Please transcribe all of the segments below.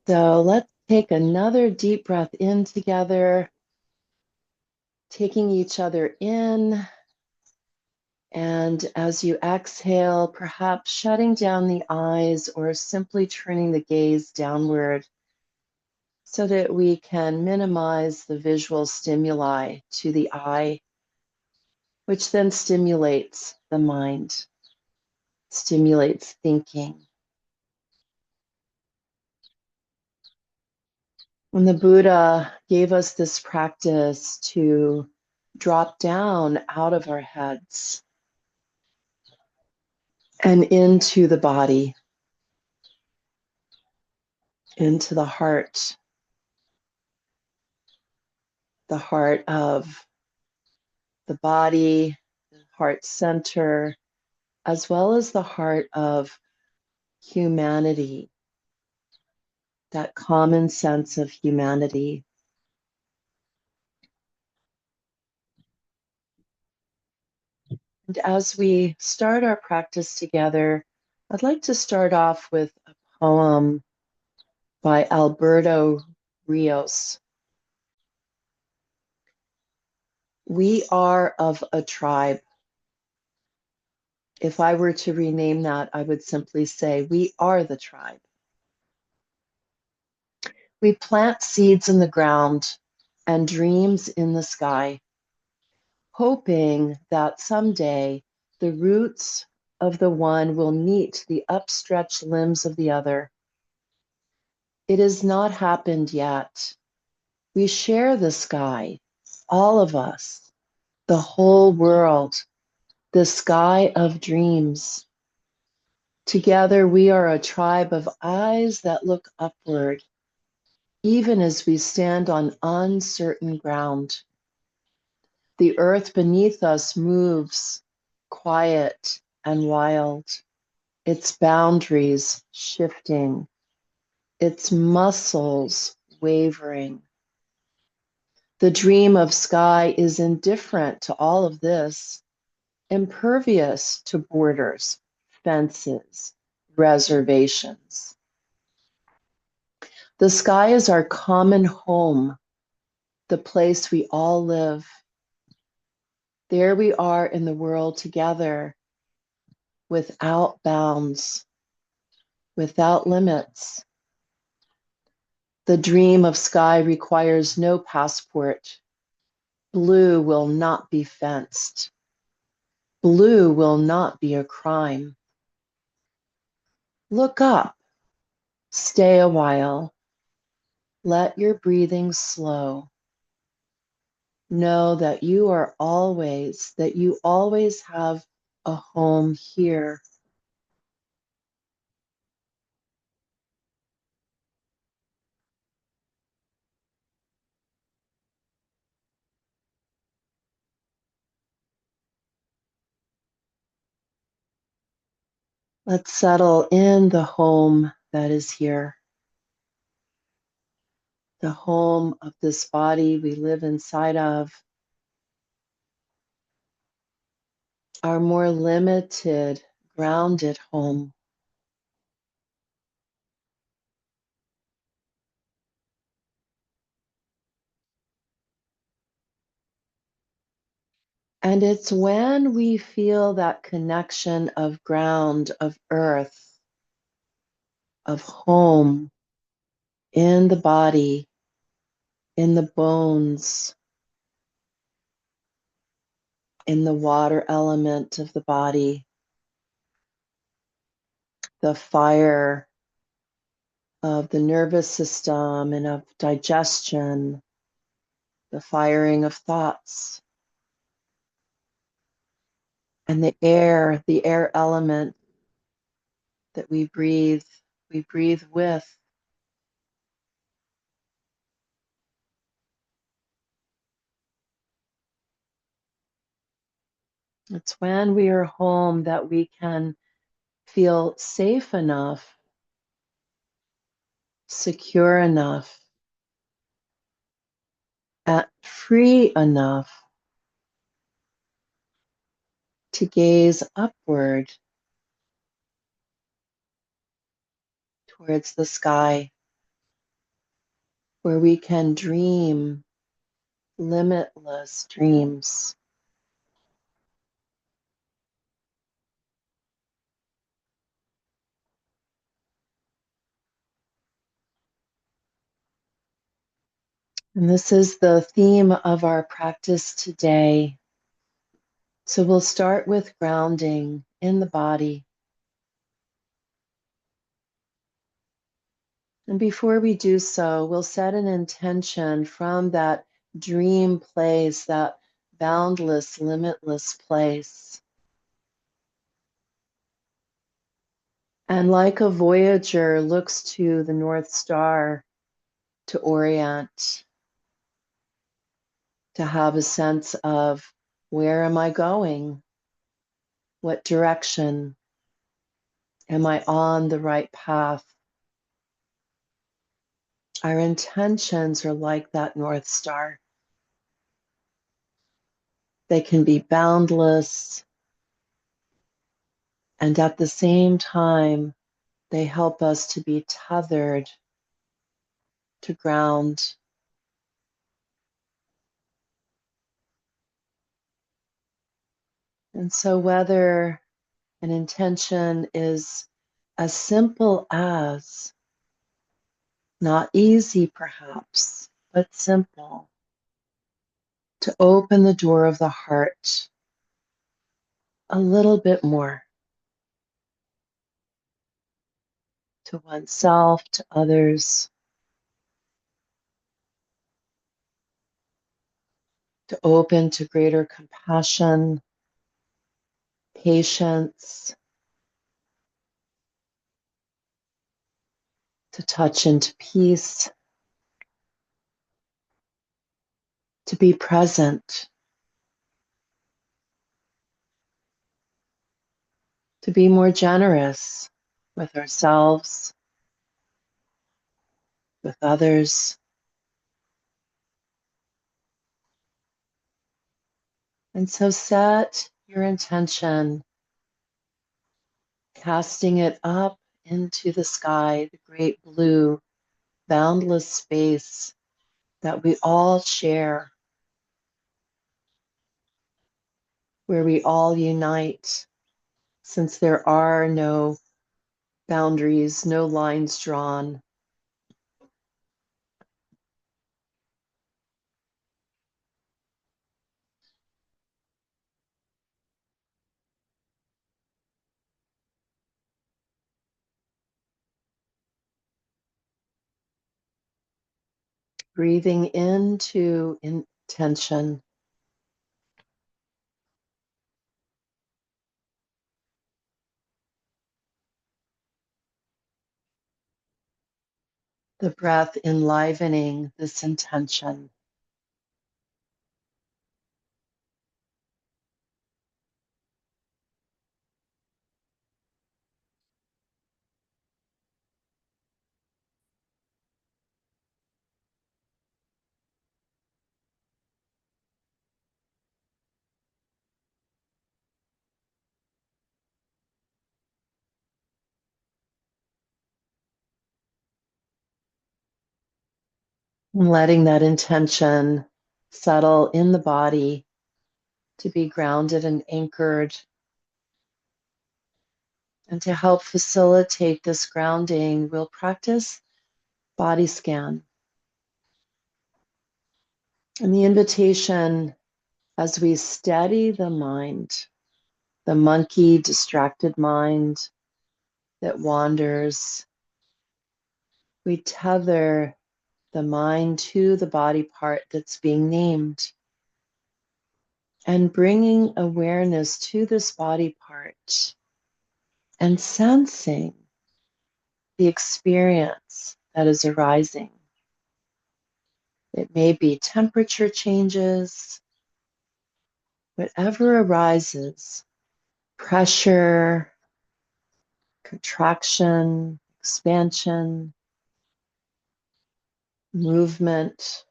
So let's take another deep breath in together, taking each other in. And as you exhale, perhaps shutting down the eyes or simply turning the gaze downward so that we can minimize the visual stimuli to the eye, which then stimulates the mind, stimulates thinking. And the Buddha gave us this practice to drop down out of our heads and into the body, into the heart of the body, the heart center, as well as the heart of humanity, that common sense of humanity. And as we start our practice together, I'd like to start off with a poem by Alberto Rios. We are of a tribe. If I were to rename that, I would simply say, we are the tribe. We plant seeds in the ground and dreams in the sky, hoping that someday the roots of the one will meet the upstretched limbs of the other. It has not happened yet. We share the sky, all of us, the whole world, the sky of dreams. Together we are a tribe of eyes that look upward, even as we stand on uncertain ground. The earth beneath us moves, quiet and wild, its boundaries shifting, its muscles wavering. The dream of sky is indifferent to all of this, impervious to borders, fences, reservations. The sky is our common home, the place we all live. There we are in the world together, without bounds, without limits. The dream of sky requires no passport. Blue will not be fenced. Blue will not be a crime. Look up, stay a while, let your breathing slow. Know that you always have a home here. Let's settle in the home that is here, the home of this body we live inside of, our more limited, grounded home. And it's when we feel that connection of ground, of earth, of home in the body, in the bones, in the water element of the body, the fire of the nervous system and of digestion, the firing of thoughts, and the air element that we breathe with. It's when we are home that we can feel safe enough, secure enough, free enough to gaze upward towards the sky. where we can dream limitless dreams. And this is the theme of our practice today. So we'll start with grounding in the body. And before we do so, we'll set an intention from that dream place, that boundless, limitless place. And like a voyager looks to the North Star, to orient, to have a sense of where am I going? What direction? Am I on the right path? Our intentions are like that North Star. They can be boundless, and at the same time, they help us to be tethered to ground. And so, whether an intention is as simple as, not easy perhaps, but simple, to open the door of the heart a little bit more to oneself, to others, to open to greater compassion, patience, to touch into peace, to be present, to be more generous with ourselves, with others. And so set your intention, casting it up into the sky, the great blue, boundless space that we all share, where we all unite, since there are no boundaries, no lines drawn. Breathing into intention, the breath enlivening this intention. And letting that intention settle in the body to be grounded and anchored. And to help facilitate this grounding, we'll practice body scan. And the invitation, as we steady the mind, the monkey distracted mind that wanders, we tether the mind to the body part that's being named, and bringing awareness to this body part and sensing the experience that is arising. It may be temperature changes, whatever arises, pressure, contraction, expansion, movement,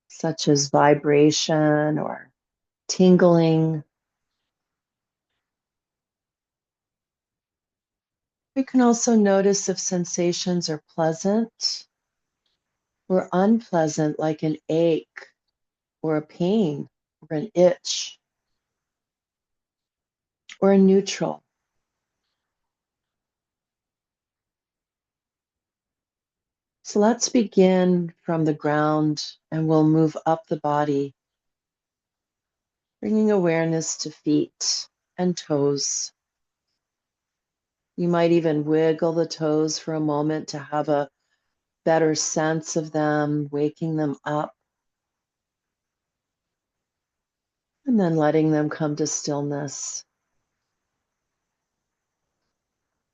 such as vibration or tingling. We can also notice if sensations are pleasant or unpleasant like an ache or a pain or an itch or a neutral. So let's begin from the ground and we'll move up the body, bringing awareness to feet and toes. You might even wiggle the toes for a moment to have a better sense of them, waking them up, and then letting them come to stillness.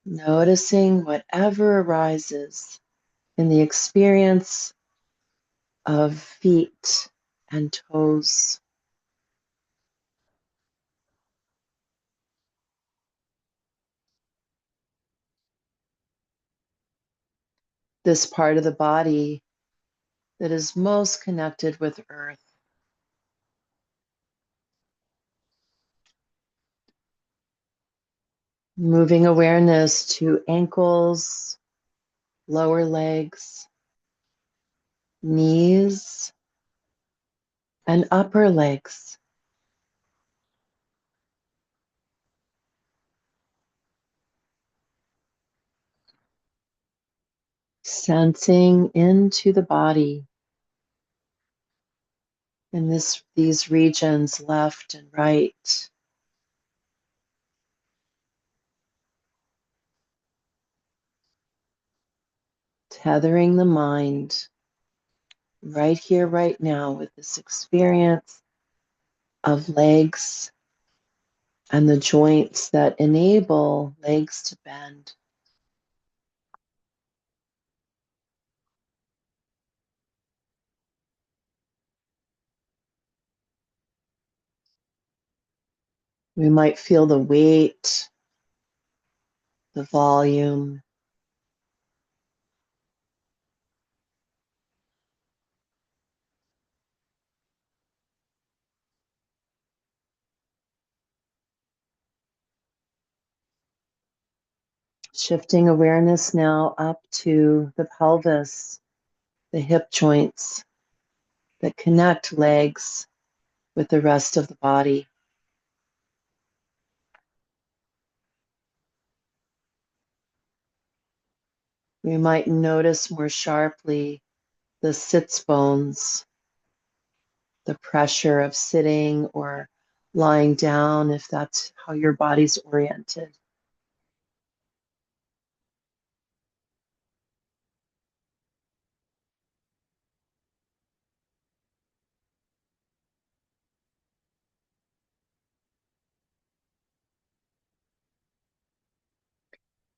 Noticing whatever arises in the experience of feet and toes. This part of the body that is most connected with earth. Moving awareness to ankles, lower legs, knees, and upper legs. Sensing into the body in these regions, left and right. Tethering the mind right here, right now, with this experience of legs and the joints that enable legs to bend. We might feel the weight, the volume, shifting awareness now up to the pelvis, the hip joints that connect legs with the rest of the body. We might notice more sharply the sits bones, the pressure of sitting or lying down if that's how your body's oriented.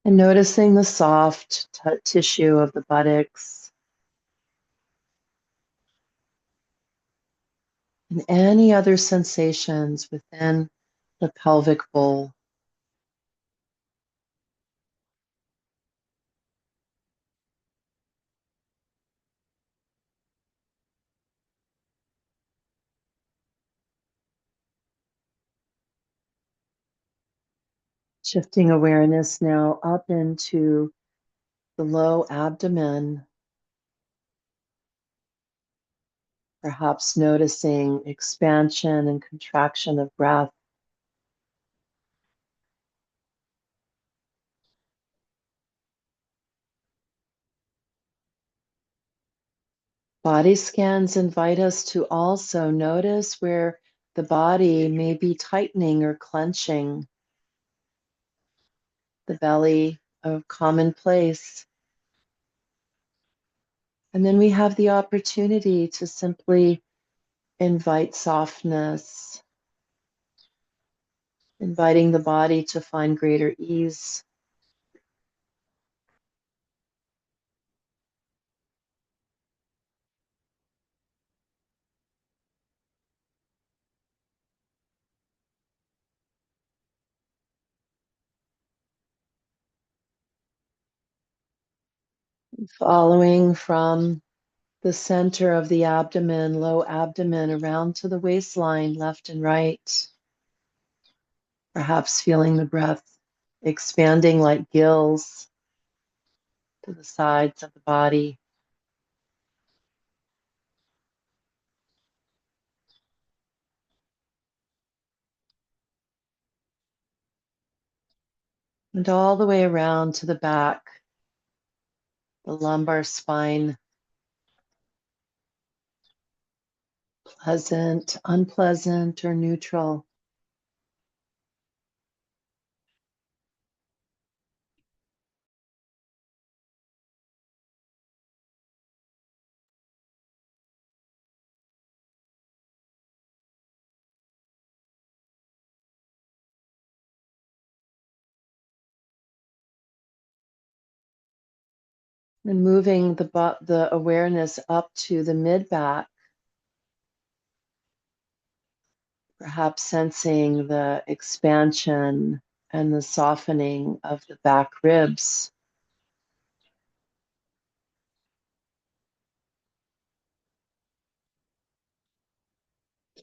And noticing the soft tissue of the buttocks and any other sensations within the pelvic bowl. Shifting awareness now up into the low abdomen, perhaps noticing expansion and contraction of breath. Body scans invite us to also notice where the body may be tightening or clenching, the belly, a common place. And then we have the opportunity to simply invite softness, inviting the body to find greater ease. Following from the center of the abdomen, low abdomen, around to the waistline, left and right. Perhaps feeling the breath expanding like gills to the sides of the body. And all the way around to the back, the lumbar spine, pleasant, unpleasant, or neutral. And moving the awareness up to the mid back, perhaps sensing the expansion and the softening of the back ribs.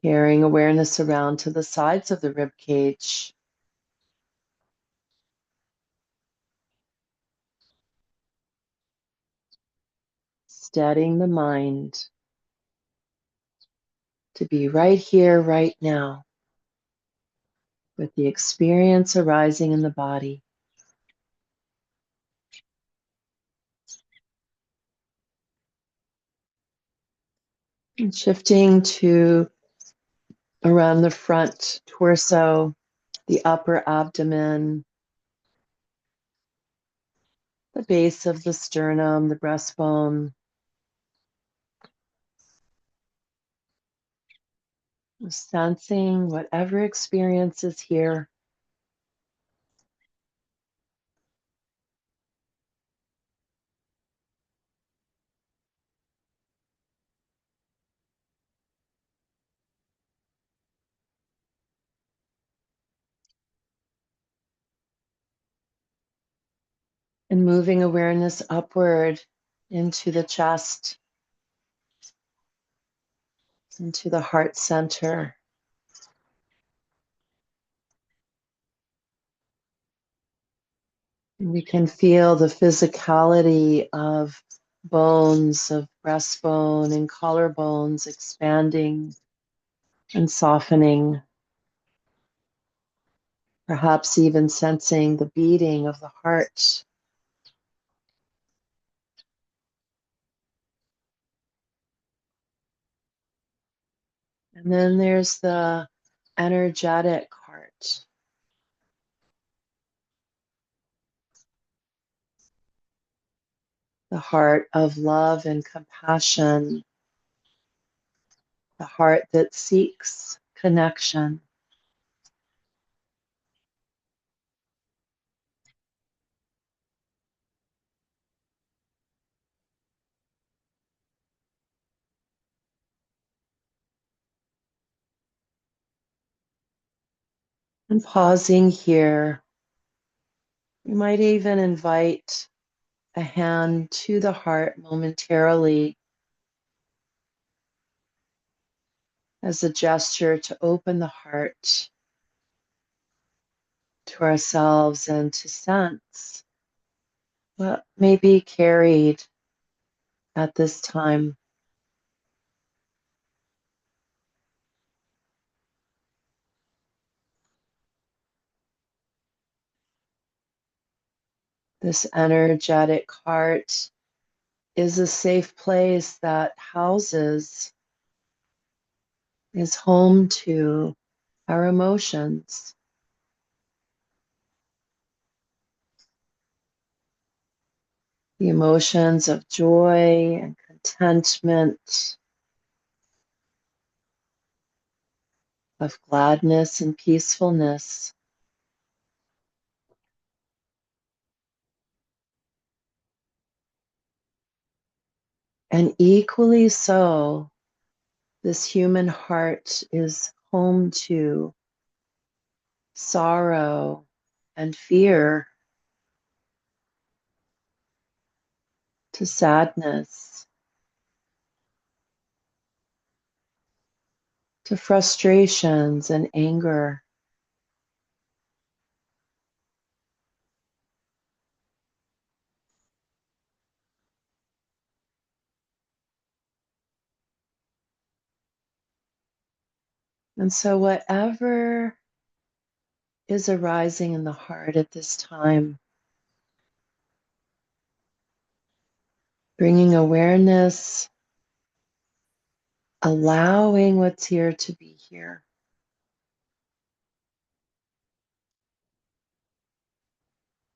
Carrying awareness around to the sides of the rib cage. Steadying the mind to be right here, right now, with the experience arising in the body. And shifting to around the front torso, the upper abdomen, the base of the sternum, the breastbone. Sensing whatever experience is here. And moving awareness upward into the chest, into the heart center. And we can feel the physicality of bones, of breastbone and collarbones expanding and softening. Perhaps even sensing the beating of the heart. And then there's the energetic heart. The heart of love and compassion. The heart that seeks connection. And pausing here, you might even invite a hand to the heart momentarily as a gesture to open the heart to ourselves and to sense what may be carried at this time. This energetic heart is a safe place that houses, is home to our emotions. The emotions of joy and contentment, of gladness and peacefulness. And equally so, this human heart is home to sorrow and fear, to sadness, to frustrations and anger. And so, whatever is arising in the heart at this time. Bringing awareness, allowing what's here to be here.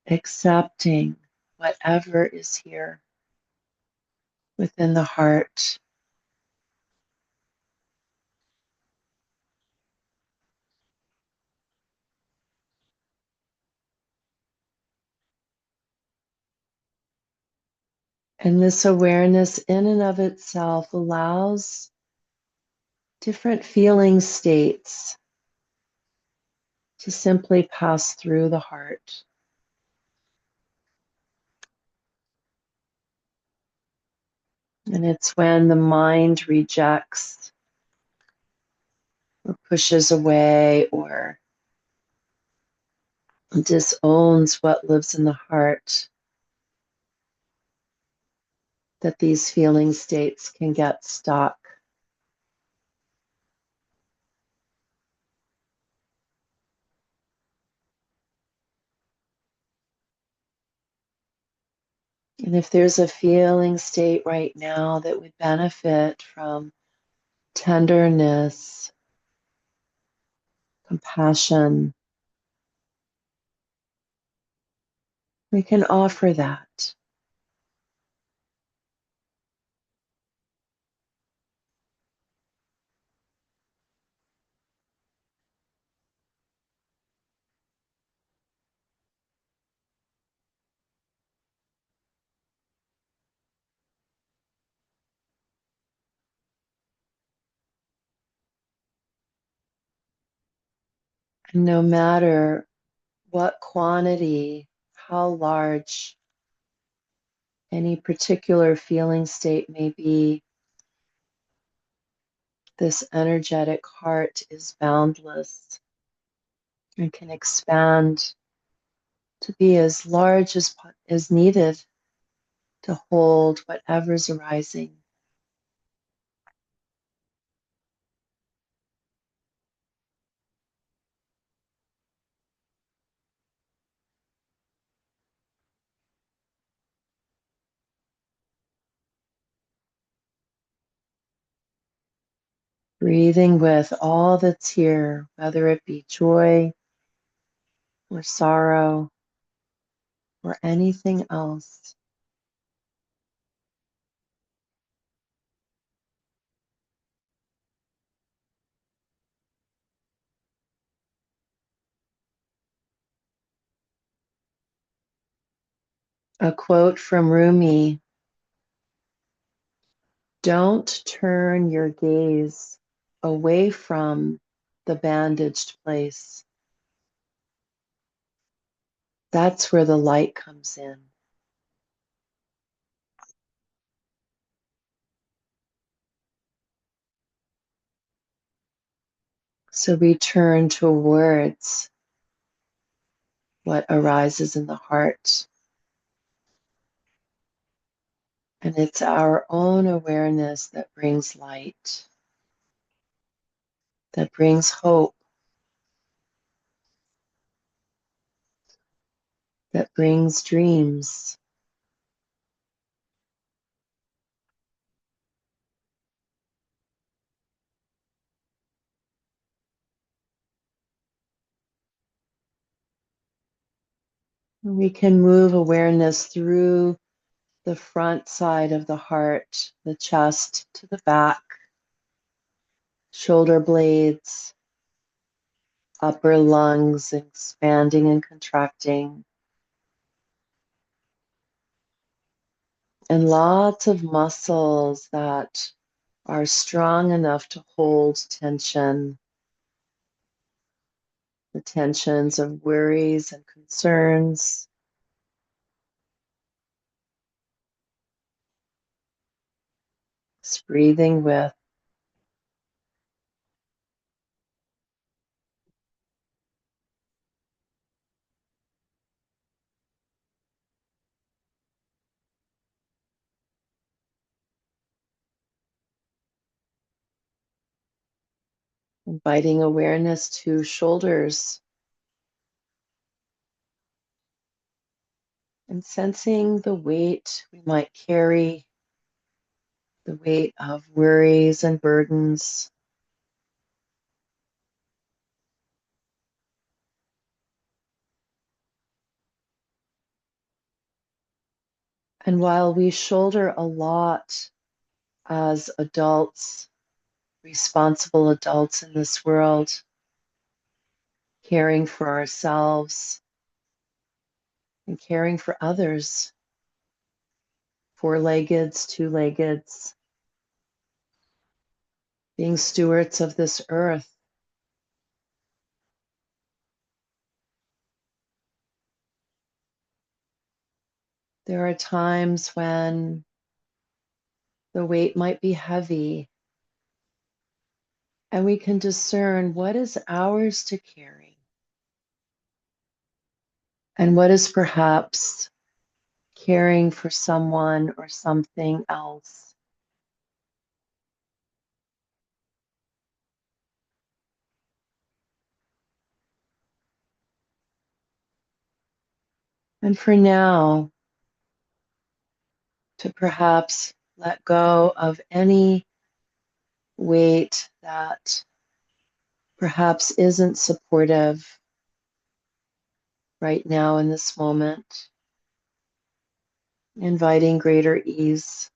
Accepting whatever is here within the heart. And this awareness in and of itself allows different feeling states to simply pass through the heart. And it's when the mind rejects or pushes away or disowns what lives in the heart that these feeling states can get stuck. And if there's a feeling state right now that would benefit from tenderness, compassion, we can offer that. And no matter what quantity, how large any particular feeling state may be, this energetic heart is boundless and can expand to be as large as needed to hold whatever's arising. Breathing with all that's here, whether it be joy or sorrow or anything else. A quote from Rumi: "Don't turn your gaze away from the bandaged place. That's where the light comes in." So we turn towards what arises in the heart. And it's our own awareness that brings light, that brings hope, that brings dreams. We can move awareness through the front side of the heart, the chest to the back, shoulder blades, upper lungs expanding and contracting, and lots of muscles that are strong enough to hold tension, the tensions of worries and concerns. Just breathing with. Inviting awareness to shoulders, and sensing the weight we might carry, the weight of worries and burdens. And while we shoulder a lot as adults, responsible adults in this world, caring for ourselves and caring for others, four-leggeds, two-leggeds, being stewards of this earth. There are times when the weight might be heavy, and we can discern what is ours to carry and what is perhaps caring for someone or something else. And for now, to perhaps let go of any weight that perhaps isn't supportive right now in this moment, inviting greater ease.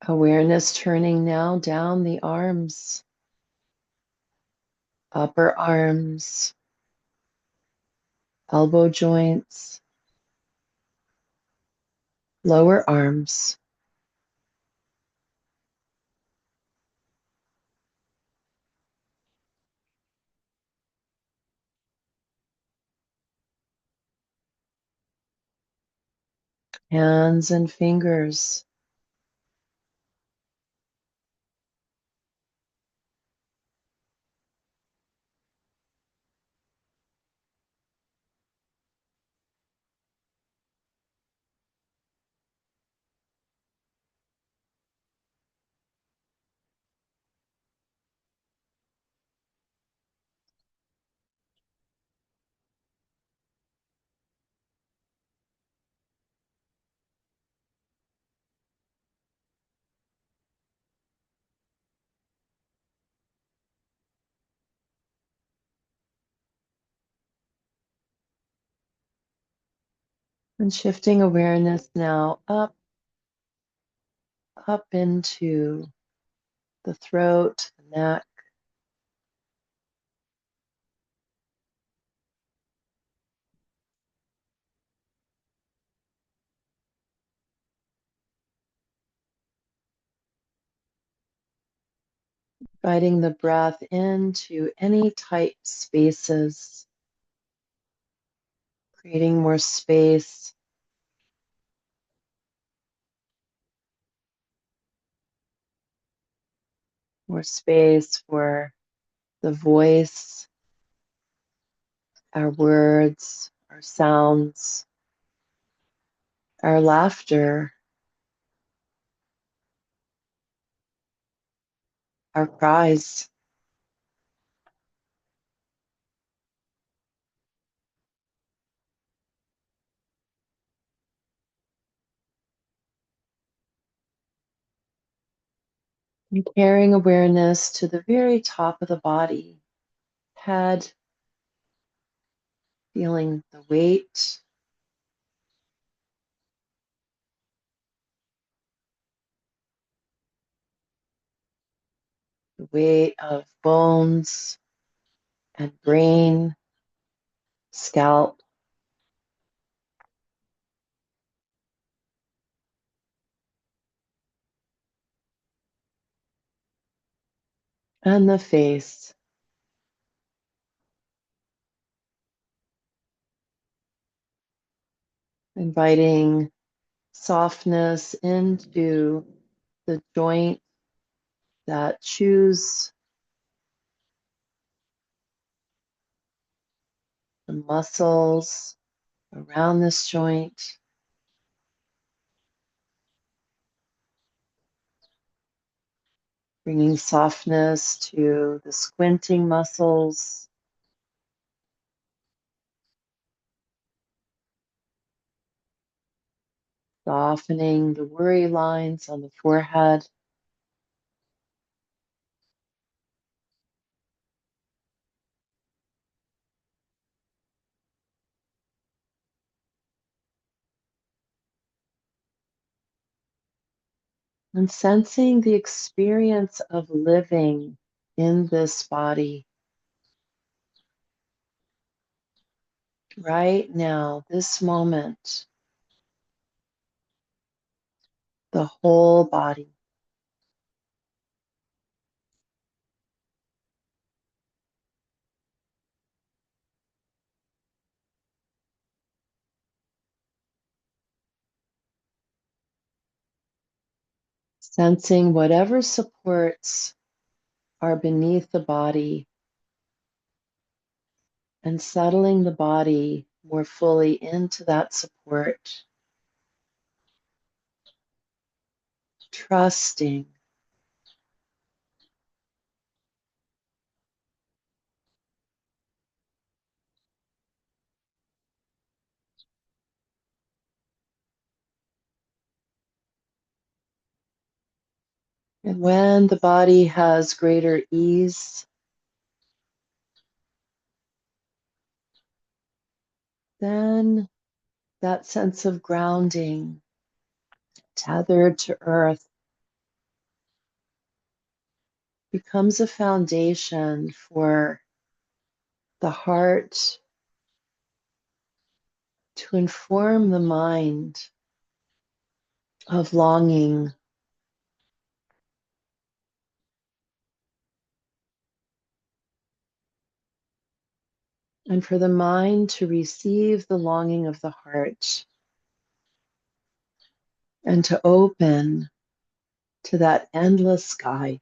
Awareness turning now down the arms, upper arms, elbow joints, lower arms, hands and fingers, and shifting awareness now up into the throat, the neck, guiding the breath into any tight spaces, creating more space for the voice, our words, our sounds, our laughter, our cries. And carrying awareness to the very top of the body, head, feeling the weight of bones and brain, scalp, and the face, inviting softness into the joint that choose the muscles around this joint. Bringing softness to the squinting muscles. Softening the worry lines on the forehead. And sensing the experience of living in this body right now, this moment, the whole body. Sensing whatever supports are beneath the body and settling the body more fully into that support. Trusting. And when the body has greater ease, then that sense of grounding, tethered to earth, becomes a foundation for the heart to inform the mind of longing, and for the mind to receive the longing of the heart and to open to that endless sky.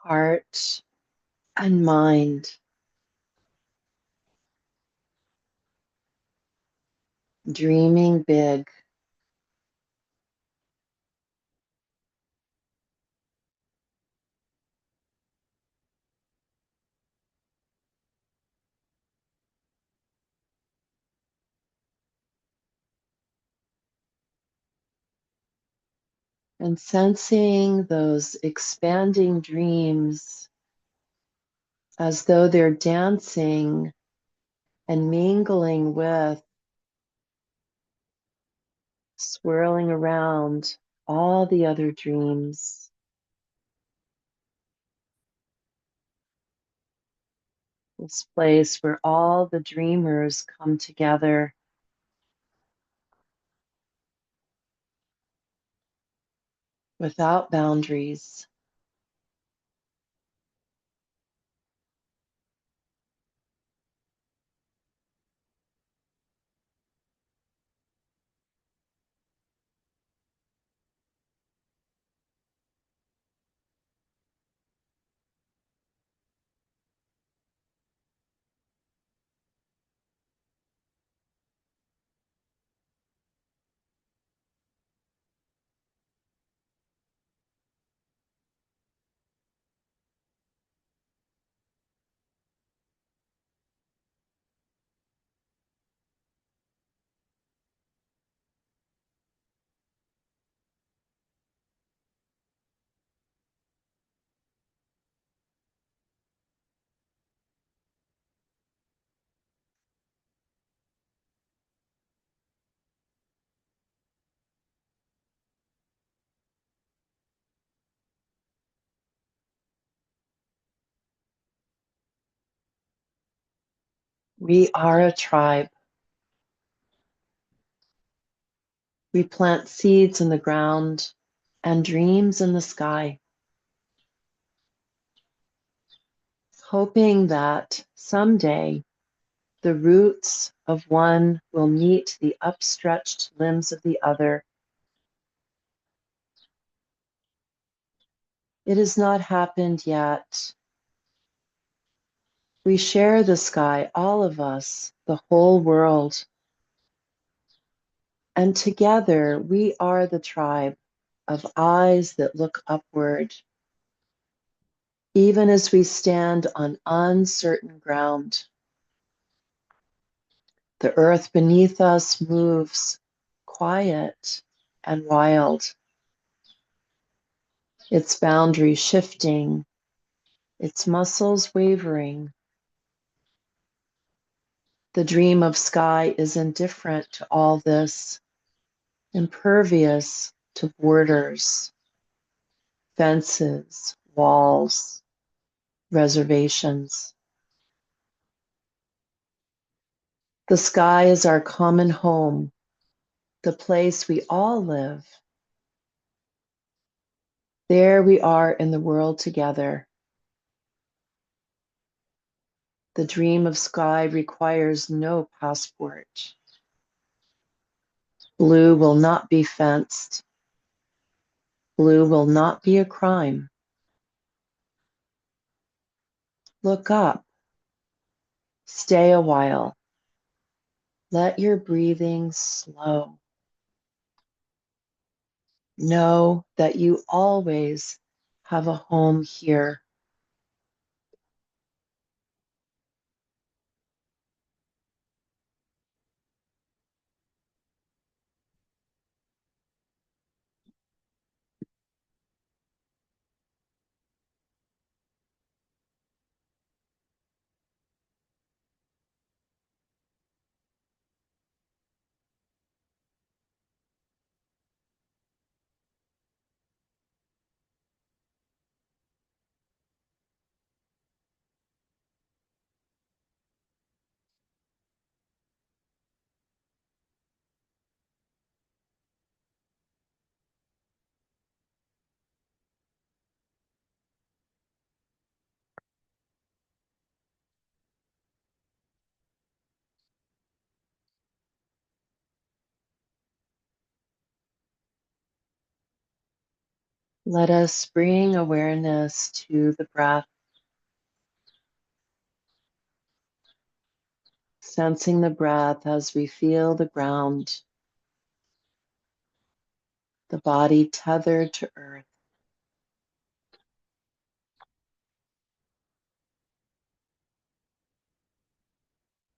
Heart and mind, dreaming big, and sensing those expanding dreams as though they're dancing and mingling with, swirling around all the other dreams. This place where all the dreamers come together without boundaries. We are a tribe. We plant seeds in the ground and dreams in the sky, hoping that someday the roots of one will meet the upstretched limbs of the other. It has not happened yet. We share the sky, all of us, the whole world. And together we are the tribe of eyes that look upward, even as we stand on uncertain ground. The earth beneath us moves quiet and wild, its boundaries shifting, its muscles wavering. The dream of sky is indifferent to all this, impervious to borders, fences, walls, reservations. The sky is our common home, the place we all live. There we are in the world together. The dream of sky requires no passport. Blue will not be fenced. Blue will not be a crime. Look up. Stay a while. Let your breathing slow. Know that you always have a home here. Let us bring awareness to the breath, sensing the breath as we feel the ground, the body tethered to earth,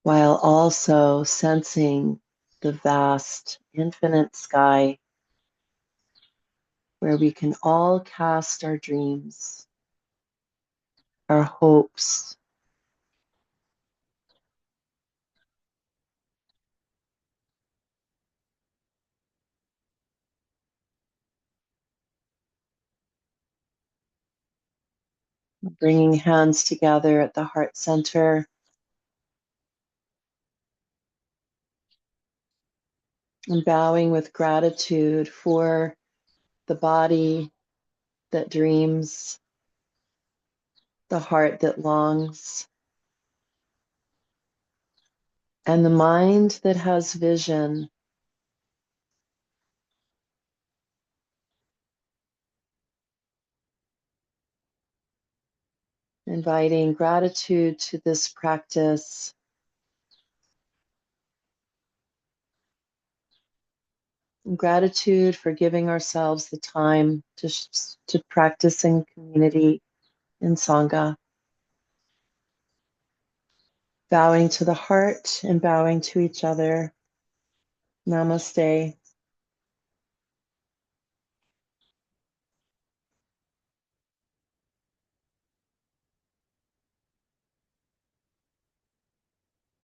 while also sensing the vast, infinite sky where we can all cast our dreams, our hopes, bringing hands together at the heart center and bowing with gratitude for the body that dreams, the heart that longs, and the mind that has vision. Inviting gratitude to this practice, and gratitude for giving ourselves the time to practice in community, in Sangha. Bowing to the heart and bowing to each other. Namaste.